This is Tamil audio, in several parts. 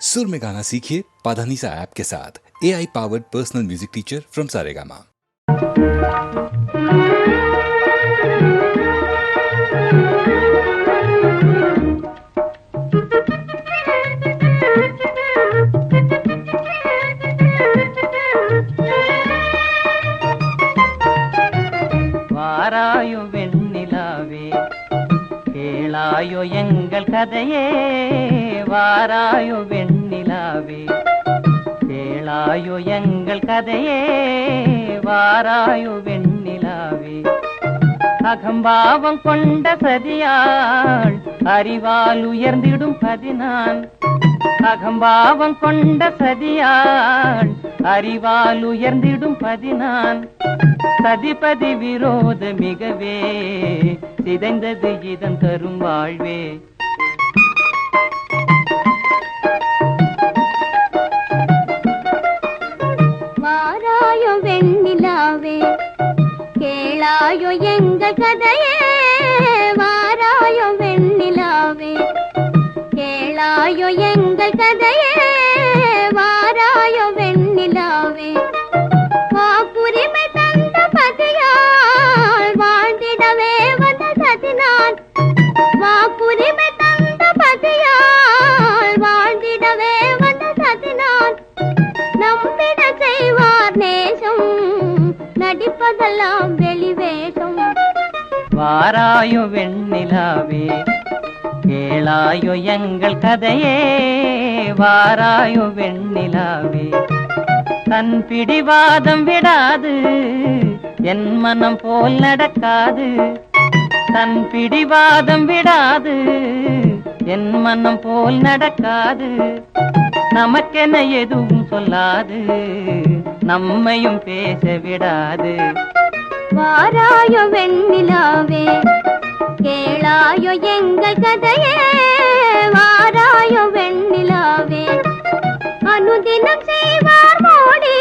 सुर में गाना सीखिए पाधानीसा ऐप के साथ। AI powered personal music teacher from Saregama. வாராயோ வெண்ணிலாவே கேளாயோ எங்கள் கதையே, வாராயோ வெண்ணிலாவே கேளாயோ எங்கள் கதையே, வாராயோ வெண்ணிலாவே. அகம்பாவம் கொண்ட சதியாள் அறிவால் உயர்ந்திடும் பதினான், அகம்பாவம் கொண்ட சதியாள் அறிவால் உயர்ந்திடும் பதினான். சதிபதி விரோத மிகவே சிதைந்தது இதன் தரும் வாழ்வே. வாராயோ வெண்ணிலாவே கேளாயோ எங்கள் கதையே, வாராயோ வெண்ணிலாவே கேளாயோ எங்கள் கதையே, வாராயோ வெண்ணிலாவே. வாக்குரிமை தந்த பதியால் வாழ்ந்திடவே வந்த சதினான், வாக்குரிமை தந்த பதியால் வாழ்ந்திடவே வந்த சதினான். நம்பிட செய்வார் நேசம், நடிப்பதெல்லாம் வெளிவேஷம். வாராயோ வெண்ணிலாவே கேளாயோ எங்கள் கதையே, வாராயோ வெண்ணிலாவே. தன் பிடிவாதம் விடாது என் மனம் போல் நடக்காது, தன் பிடிவாதம் விடாது என் மனம் போல் நடக்காது. நமக்கென எதுவும் சொல்லாது நம்மையும் பேச விடாது. வாராயோ வெண்ணிலாவே கேளாயோ எங்கள் கதையே, வாராயோ வெண்ணிலாவே. அனுதினம் செய்வார் மோடி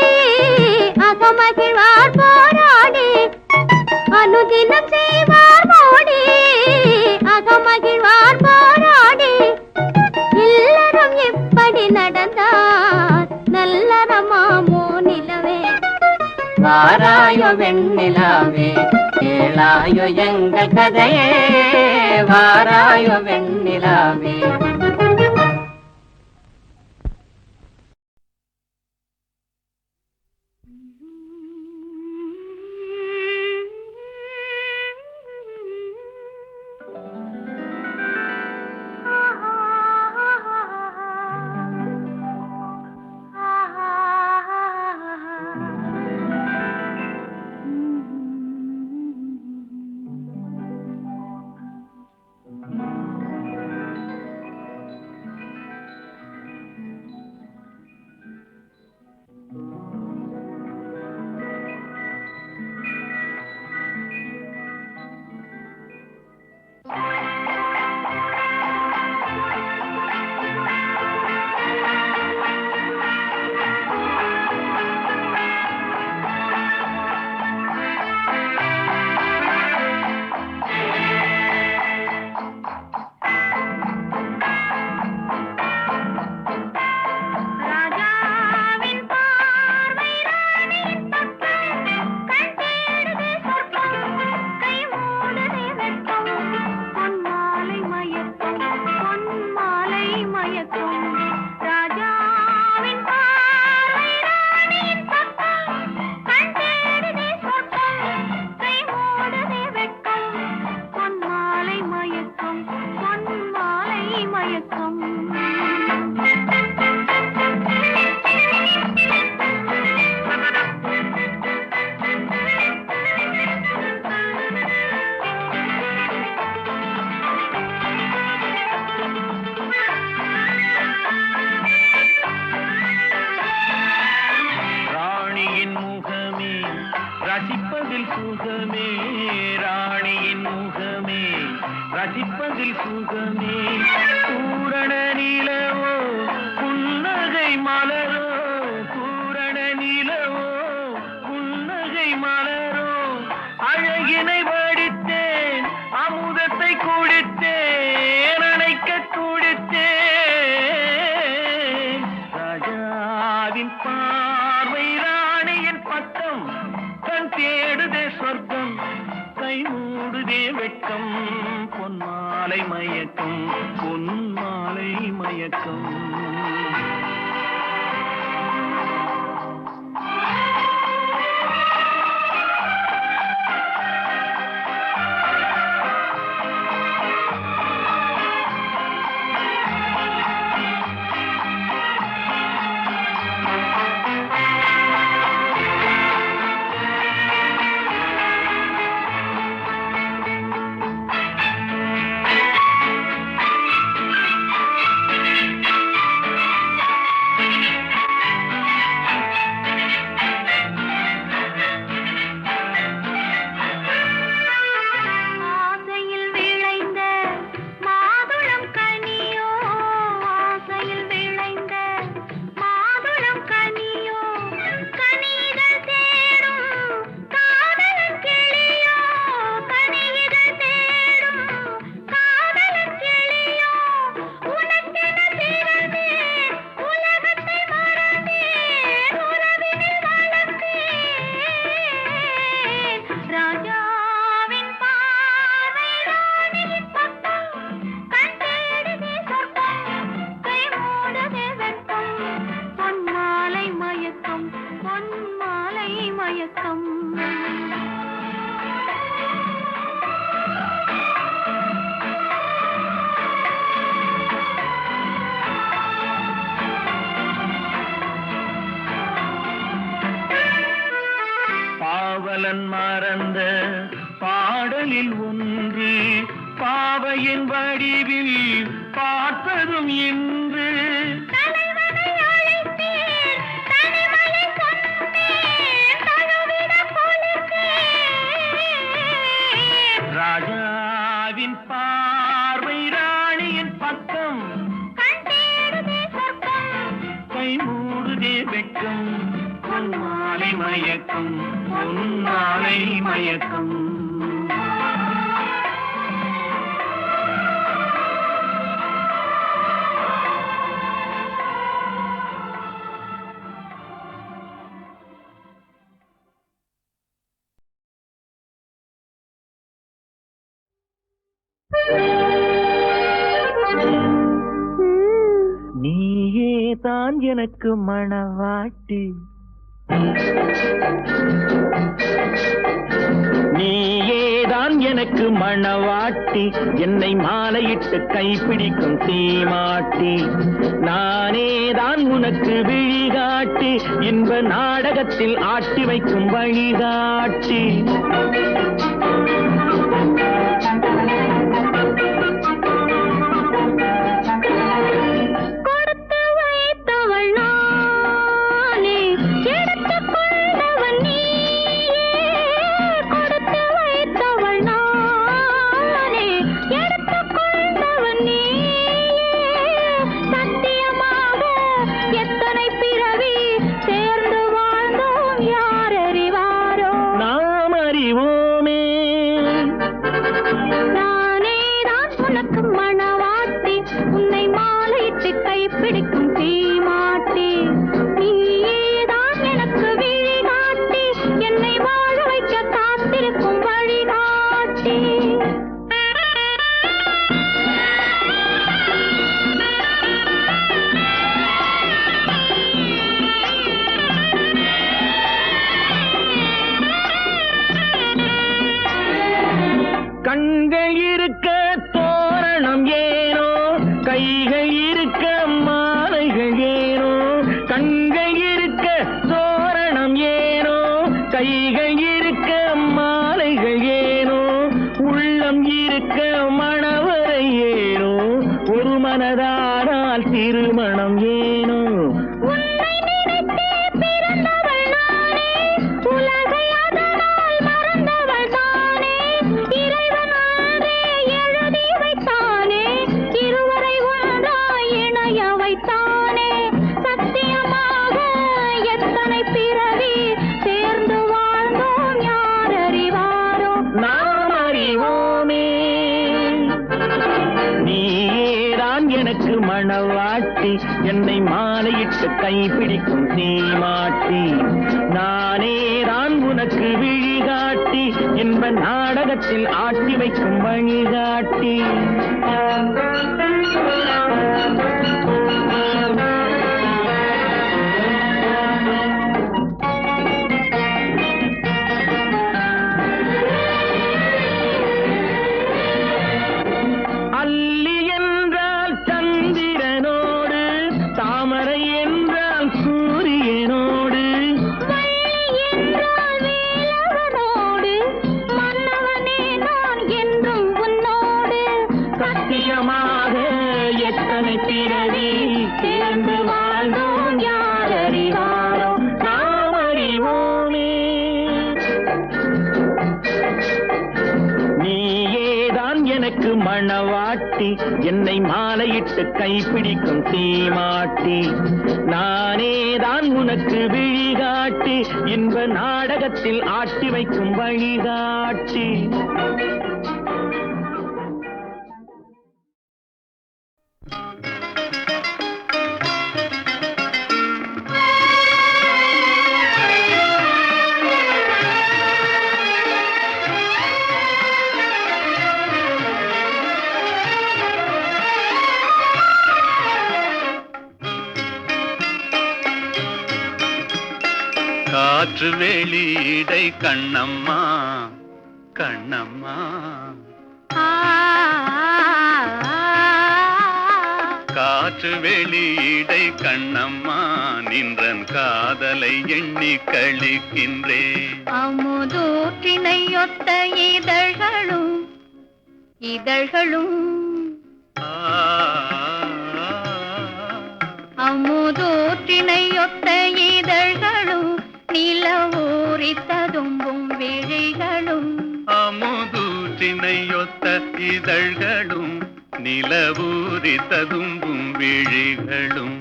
அகமகிழ்வார் போராடி, அனுதினம் செய்வார் மோடி அகமகிழ்வார் போராடி. இல்லறம் எப்படி நடந்தார் நல்லறமாமோ நிலவே. வாராயோ வெண்ணிலாவே கேளாயோ எங்கள் கதையே, வாராயோ வெண்ணிலாவே. ரசிப்பதில் சுகமே பூரண நிலவோ புன்னகை மலரோ பூரண நிலவோ புன்னகை மலரோ அழகினை வடித்தேன் அமுதத்தை குடித்தேன் அணைக்க குடித்தேன் ராஜாவின் பார்வை ராணியின் பக்கம் கண் தேடுதே சொர்க்கம் கை மூடுதே வெட்கம் பொன்மாலை மயக்கம் பொன்மாலை மயக்கம் பாவலன் மறந்த பாடலில் ஒன்று பாவையின் வடிவில் பார்த்ததும் இன்று ராஜாவின் பார்வை ராணியின் பக்கம் கை மூடுதே வெட்கம் பொன்மாலை மயக்கம் பொன்மாலை மயக்கம் நீயே தான் எனக்கு மணவாட்டி நீயேதான் எனக்கு மணவாட்டி என்னை மாலையிட்டு கைப்பிடிக்கும் தீமாட்டி நானேதான் உனக்கு விழிகாட்டி இன்ப நாடகத்தில் ஆட்டி வைக்கும் வழிகாட்டி கண்கள் இருக்க தோரணம் ஏனோ கைகள் இருக்க மாலைகள் ஏனோ கண்கள் இருக்க தோரணம் ஏனோ கைகள் இருக்க மாலைகள் ஏனோ உள்ளம் இருக்க மணவரை ஏனோ ஒரு மனதானால் திருமணம் ஏனோ மணவாட்டி என்னை மாலையிட்டு கைப்பிடிக்கும் சீமாட்டி. நானே தான் உனக்கு விழிகாட்டி, என்ப நாடகத்தில் ஆட்டி வைக்கும் வழிகாட்டி. மணவாட்டி, என்னை மாலையிட்டு கைப்பிடிக்கும் சீமாட்டி. நானே தான் உனக்கு விழிகாட்டி, இன்ப நாடகத்தில் ஆட்டி வைக்கும் வழிகாட்டி. காற்று வெளியிடை கண்ணம்மா கண்ணம்மா, காற்று வெளியிடை கண்ணம்மா, நின்றன் காதலை எண்ணி கழிக்கின்றேன். அமுதூற்றினையொத்த இதழ்களும் இதழ்களும், அமுதூற்றினையொத்த இதழ்களும், நிலவூரி ததும்பும் விழிகளும். அமுதூற்றினையொத்த இதழ்களும், நிலவூரி ததும்பும் விழிகளும்.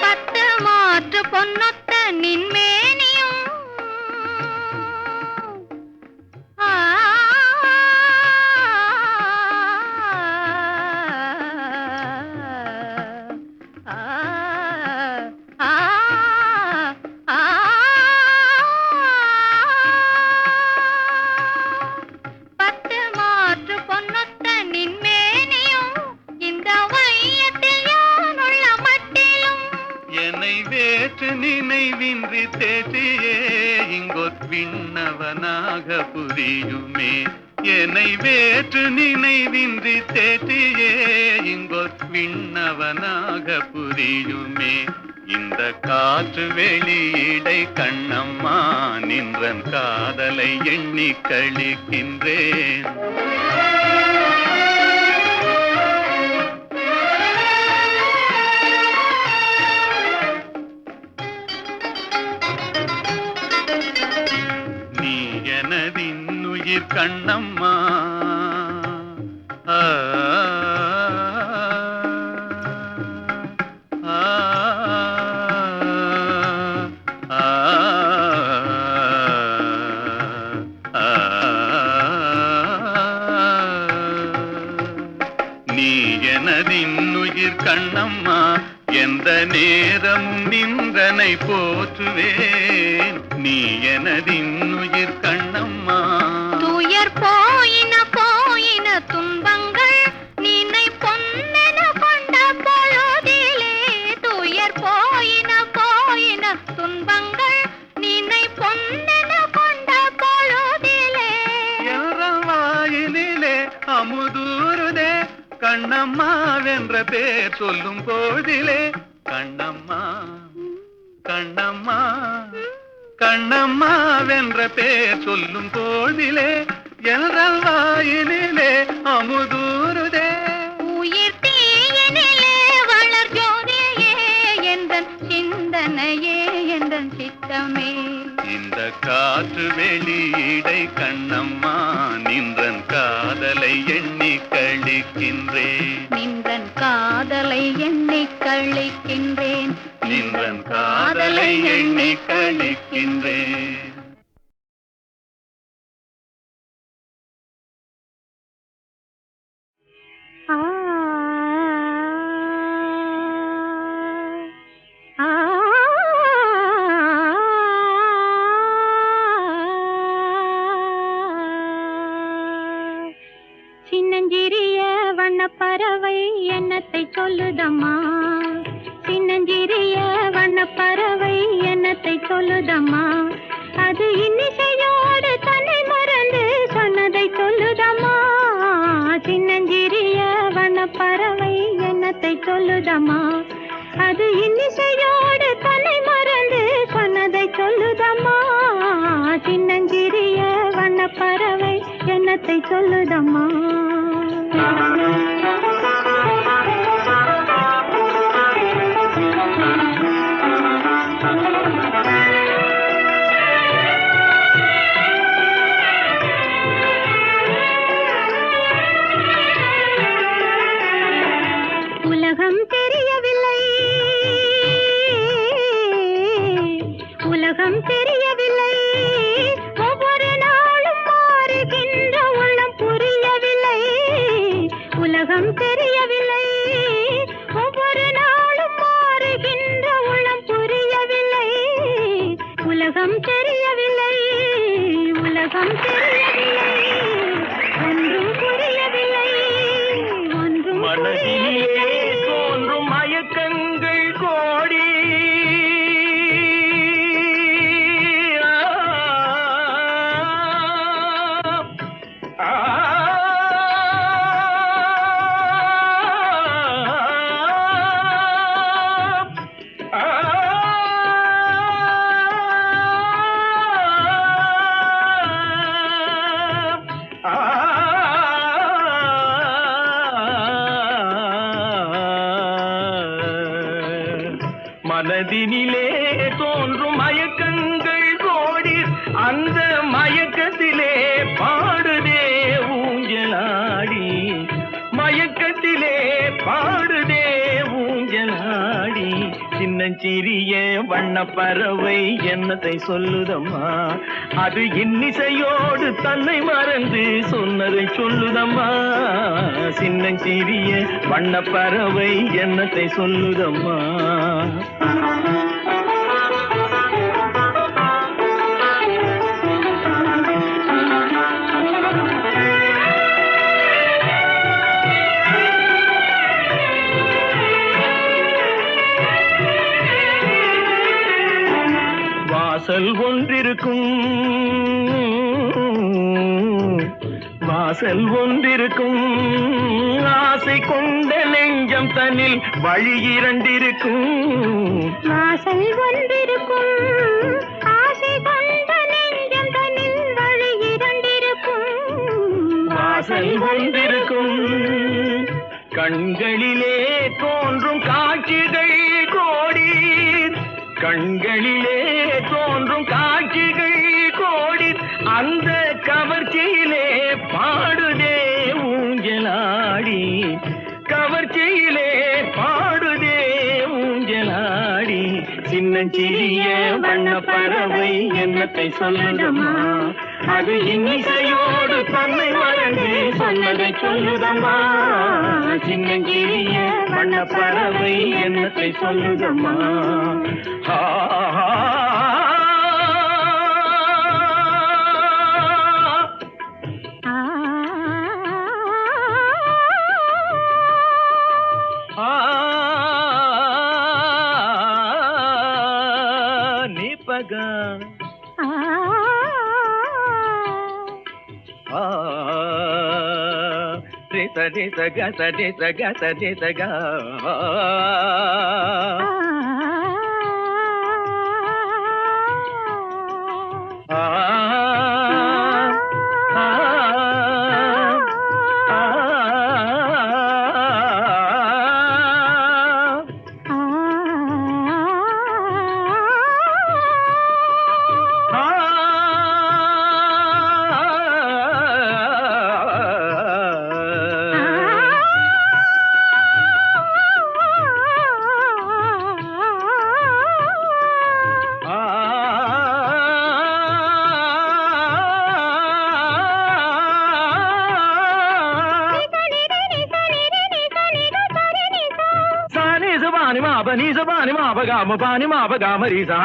பத்து மாற்று பொன்னொத்த நின்மேனியும், நினைவின்றி தேசியே இங்கொத் விண்ணவனாக புரியுமே. என்னை வேற்று நினைவின்றி தேசியே இங்கொத் விண்ணவனாக புரியுமே. இந்த காற்று வெளியிடை கண்ணம்மா, நின்றன் காதலை எண்ணி கழிக்கின்றேன். எனதின்னுயிர் கண்ணம்மா, நீ எனதின்னுயிர் கண்ணம்மா, எந்த நேரமும் நின்றனை போற்றுவேன். நீ எனதின்னுயிர் கண்ணம்மா. துயர் போயின போயின துன்பங்கள் நினை பொன்னென கொண்ட பொழுதிலே, துயர் போயின போயின துன்பங்கள் நினை பொன்னென கொண்ட பொழுதிலே, வாயிலே அமுதூருதே கண்ணம்மா வென்ற பேர் சொல்லும் போதிலே. கண்ணம்மா கண்ணம்மா கண்ணம்மா வென்ற பேர் சொல்லும் போதிலே, எங்கள் வாயினிலே அமுதூருதே. உயிர் தீயினிலே வளர் ஜோதியே, எந்தன் சிந்தனையே எந்தன் சித்தமே. இந்த காற்று வெளியிடை கண்ணம்மா, நின்றன் காதலை எண்ணி கழிக்கின்றேன். நின்றன் காதலை எண்ணி கழிக்கின்றேன். நின்றன் காதலை எண்ணி கழிக்கின்றேன். ஆ வண்ணப்பறவை என்னத்தை சொல்லுதம்மா, சின்னஞ்சிறிய வண்ணப்பறவை என்னத்தை சொல்லுதம்மா, அது இன்னிசையோடு தன்னை மறந்து சொன்னதை சொல்லுதம்மா, சின்னஞ்சிறிய வண்ணப்பறவை என்னத்தை சொல்லுதம்மா, அது இன்னிசையோடு தன்னை மறந்து சொன்னதை சொல்லுதம்மா, சின்னஞ்சிறிய வண்ணப்பறவை என்னத்தை சொல்லுதம்மா. உலகம் தெரியவில்லை, உலகம் தெரியவில்லை, ஒவ்வொரு நாளும் மாறுகின்ற உள்ளம் புரியவில்லை, உலகம் தெரியவில்லை, ஒவ்வொரு நாளும் மாறுகின்ற உள்ளம் புரியவில்லை, உலகம் தெரியவில்லை, உலகம் தெரியவில்லை, ஒன்றும் புரியவில்லை, ஒன்றும் மனதிலே தோன்றும் மயக்கங்கள் கோடி, மனதினிலே தோன்றும் மயக்கங்கள் கோடி, அந்த மயக்கத்திலே பாடுதே ஊஞ்சலாடி, மயக்கத்திலே பாடுதே ஊஞ்சலாடி, சின்னஞ்சிறிய வண்ணப்பறவை என்னத்தை சொல்லுதம்மா, அது இன்னிசையோடு தன்னை மறந்து சொன்னதை சொல்லுதம்மா, சின்னஞ்சிறிய வண்ணப்பறவை என்னத்தை சொல்லுதம்மா. வாசல் ஒன்றிருக்கும், வாசல் ஒன்றிருக்கும், ஆசை கொண்ட நெஞ்சம் தன்னில் வழி இரண்டிருக்கும், வாசல் ஒன்றிருக்கும், ஆசை கொண்ட நெஞ்சம் தன்னில் வழி இரண்டிருக்கும், வாசல் ஒன்றிருக்கும், கண்களிலே தோன்றும் காட்சிகள் கோடி, கண்களிலே தோன்றும் காட்சிகள் கோடி, அந்த கவர்ச்சியிலே பாடுதே ஊஞ்சலாடி, கவர்ச்சியிலே பாடுதே ஊஞ்சலாடி, சின்னஞ்சிறிய வண்ணப்பறவை என்னத்தை சொல்லுதம்மா, அது இன்னிசையோடு தன்னை மறந்து சொன்னதை சொல்லுதம்மா, சின்னஞ்சிறிய வண்ணப்பறவை என்னத்தை சொல்லுதம்மா. நிபகா சதி சக சதி சக சதி சக Pani ma ba ga ma ri sa.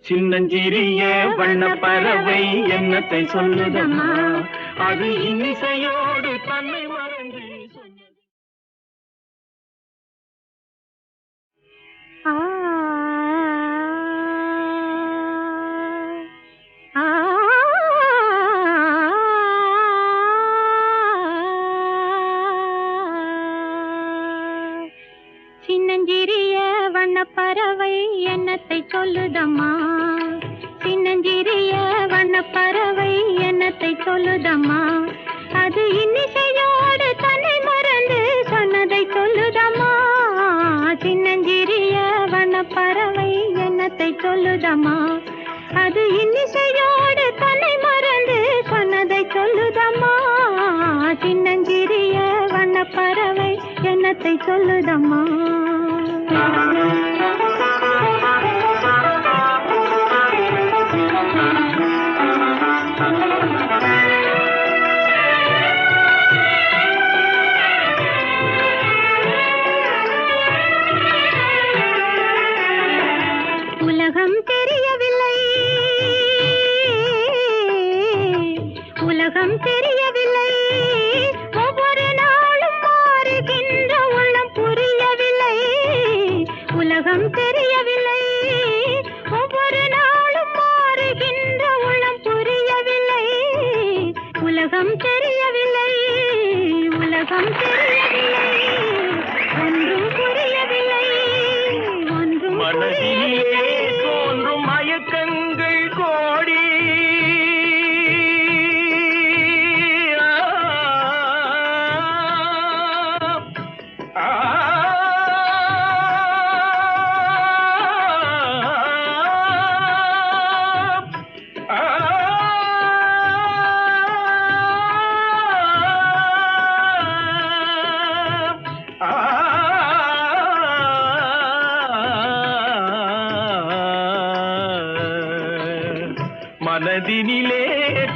சின்னஞ்சிறிய வண்ண பறவை என்னத்தை சொல்லுதம்மா அது இன்னிசையோடு தன்னை மறந்து சொன்னது. சின்னஞ்சிறிய வண்ணப்பறவை என்னத்தை சொல்லுதம்மா சின்னஞ்சிறிய வண்ணப்பறவை என்னத்தை சொல்லுதம்மா அது இன்னிசையோடு தன்னை மறந்து சொன்னதை சொல்லுதம்மா சின்னஞ்சிறிய வண்ணப்பறவை என்னத்தை சொல்லுதம்மா அது இன்னிசையோடு தன்னை மறந்து சொன்னதை சொல்லுதம்மா சின்னஞ்சிறிய வண்ணப்பறவை என்னத்தை சொல்லுதம்மா உலகம் தெரியவில்லை உலகம் தெரியவில்லை ஒவ்வொரு நாளும் மாறுகின்ற உள்ளம் புரியவில்லை உலகம் தெரியவில்லை ஒவ்வொரு நாளும் மாறுகின்ற உள்ளம் புரியவில்லை உலகம் தெரியவில்லை உலகம் தெரியவில்லை ஒன்றும் புரியவில்லை ஒன்றும் மனதிலே தோன்றும் மயக்கங்கள் கோடி மனதினிலே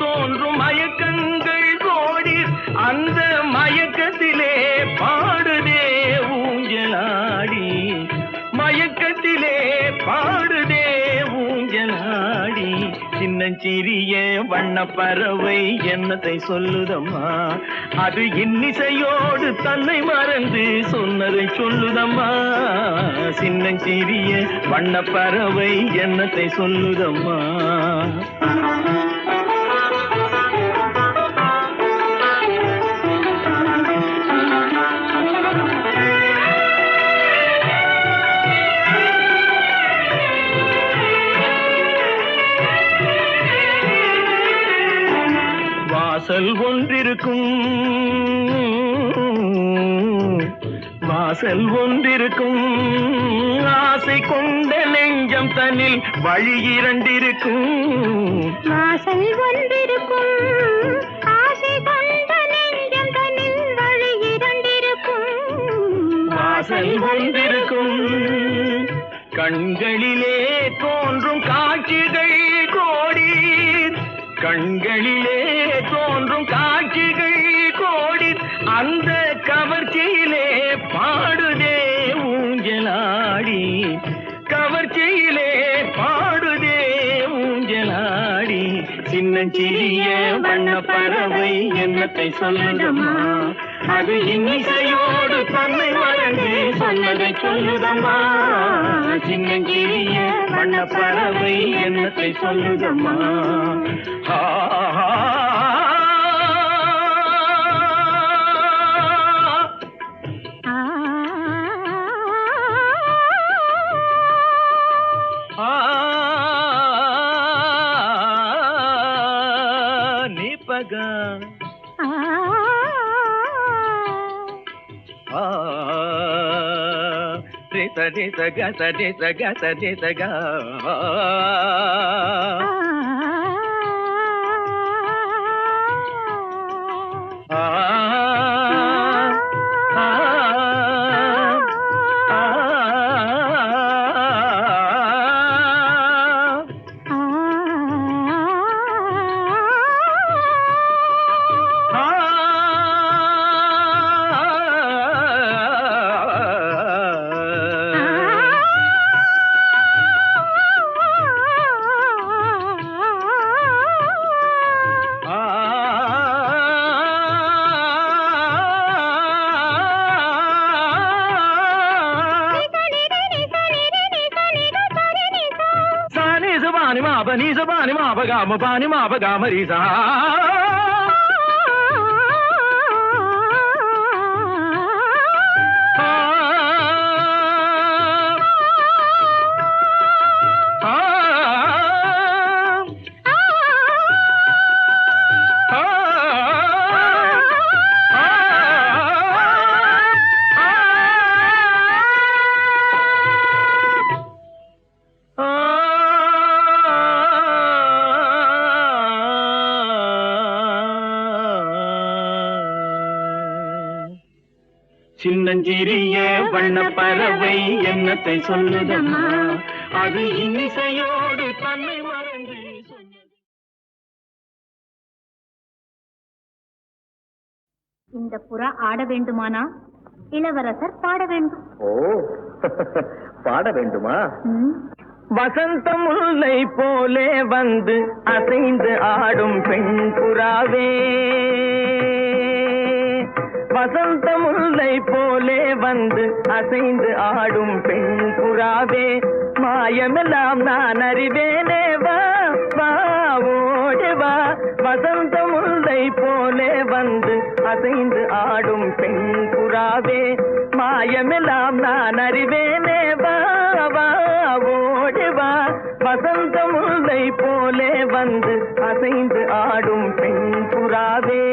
தோன்றும் மயக்கங்கள் கோடி அந்த மயக்கத்திலே பாடுதே ஊஞ்சலாடி மயக்கத்திலே பாடுதே ஊஞ்சலாடி சின்னஞ்சிறிய வண்ண பறவை என்னத்தை சொல்லுதம்மா அது இன்னிசையோடு தன்னை மறந்து சொன்னதை சொல்லுதம்மா சின்னஞ்சிறிய வண்ண பறவை என்னத்தை சொல்லுதம்மா வாசல் ஒன்றிருக்கும் வாசல் ஒன்றிருக்கும் ஆசை கொண்ட நெஞ்சம் தன்னில் வழி இரண்டிருக்கும் வாசல் ஒன்றிருக்கும் ஆசை கொண்ட நெஞ்சம் தன்னில் வழி இரண்டிருக்கும் வாசல் ஒன்றிருக்கும் கண்களிலே தோன்றும் காட்சிகள் கோடி கண்களிலே தோன்றும் காட்சிகள் கோடி அந்த கவர்ச்சியிலே பாடுதே ஊஞ்சலாடி கவர்ச்சியிலே பாடுதே ஊஞ்சலாடி சின்னஞ்சிறிய வண்ண பறவை என்னத்தை சொல்லுதம்மா அது இன்னிசையோடு தன்னை மறந்து சொன்னதை சொல்லுதம்மா சின்னஞ்சிறிய வண்ண பறவை என்னத்தை சொல்லுதம்மா நீபகா சதே சக சதே சக சதே சக நீச பானி மாபகாம ரீசா. சின்னஞ்சிறிய வண்ண பறவை என்னத்தை சொல்லுதம்மா, அது இன்னிசையோடு தன்னை மறந்து சொன்னது. இந்த புறா ஆட வேண்டுமானா இளவரசர் பாட வேண்டும். ஓ, பாட வேண்டுமா? வசந்த முல்லை போலே வந்து அசைந்து ஆடும் பெண் புறாவே, வசந்த முல்லை போலே வந்து அசைந்து ஆடும் பெண் புறாவே, மாயமெல்லாம் நான் அறிவேனே, வா வா ஓடி வா. வசந்த முல்லை போலே வந்து அசைந்து ஆடும் பெண் புறாவே, மாயமெல்லாம் நான் அறிவேனே, வா வா ஓடி வா. வசந்த முல்லை போலே வந்து அசைந்து ஆடும் பெண் புறாவே.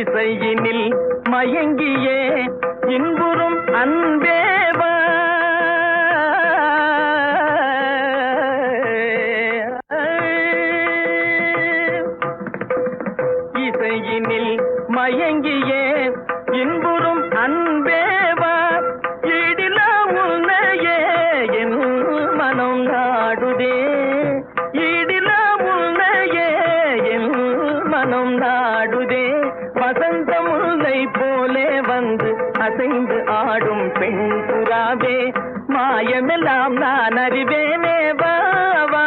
இசையினில் மயங்கியே இன்புறும் அன்பேவா, இசையினில் மயங்கியே இன்புறும் அன்பேவா, ஈடில உன்னையே என் மனம் நாடுதே, ஈடில உன்னையே என் மனம் நாடுதே. வசந்த முல்லை போலே வந்து அசைந்து ஆடும் பெண் புறாவே, மாயமெல்லாம் நான் அறிவேனே, வா வா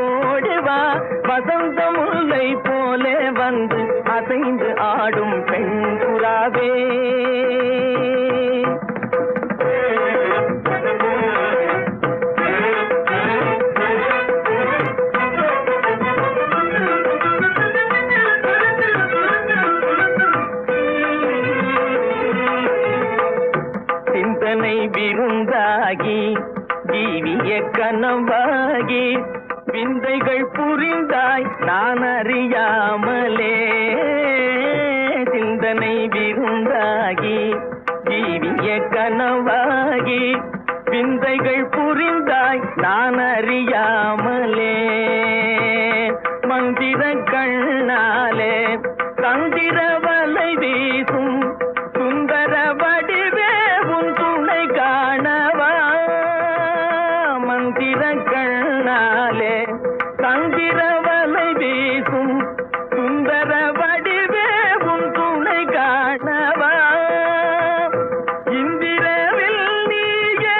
ஓடி வா. வசந்த முல்லை போலே வந்து அசைந்து ஆடும் பெண் புறாவே. சிந்தனை விருந்தாகி ஜீவிய கனவாகி விந்தைகள் புரிந்தாய் நான் அறியாமலே, சிந்தனை விருந்தாகி ஜீவிய கனவாகி விந்தைகள் புரிந்தாய் நான் அறியாமலே, மந்திர கண்ணாலே தந்திர வலை வீசும் சுந்தர வடிவே உன் துணை காணவா, மந்திர கண்ணாலே தந்திர வலை வீசும் சுந்தர வடிவே உன் துணை காணவா. இந்திரவில் நீயே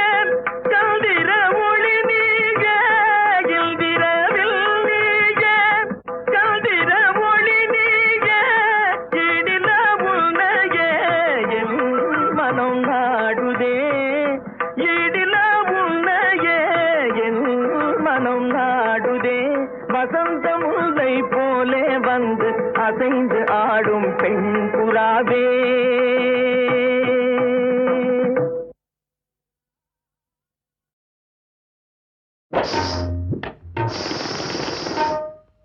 சந்திர ஒளி நீயே, இந்திரவில் நீயே சந்திர ஒளி நீயே, இடில உன்னையே என் மனம் நாடுதே, இடில உன்னையே என் மனம் நாடுதே. வசந்த முல்லை போலே வந்து அசைந்து ஆடும் பெண் புறாவே.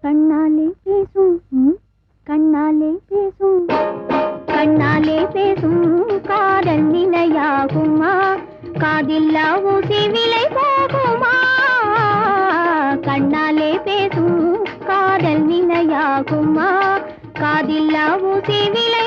கண்ணாலே பேசும் கண்ணாலே பேசும் கண்ணாலே பேசும் காதல் நிலையாகுமா, காதில்லா ஊசி விலை போகுமா. கண்ணாலே பேசும் காதல் நிலையாகுமா, காதில்லா ஊசி விலை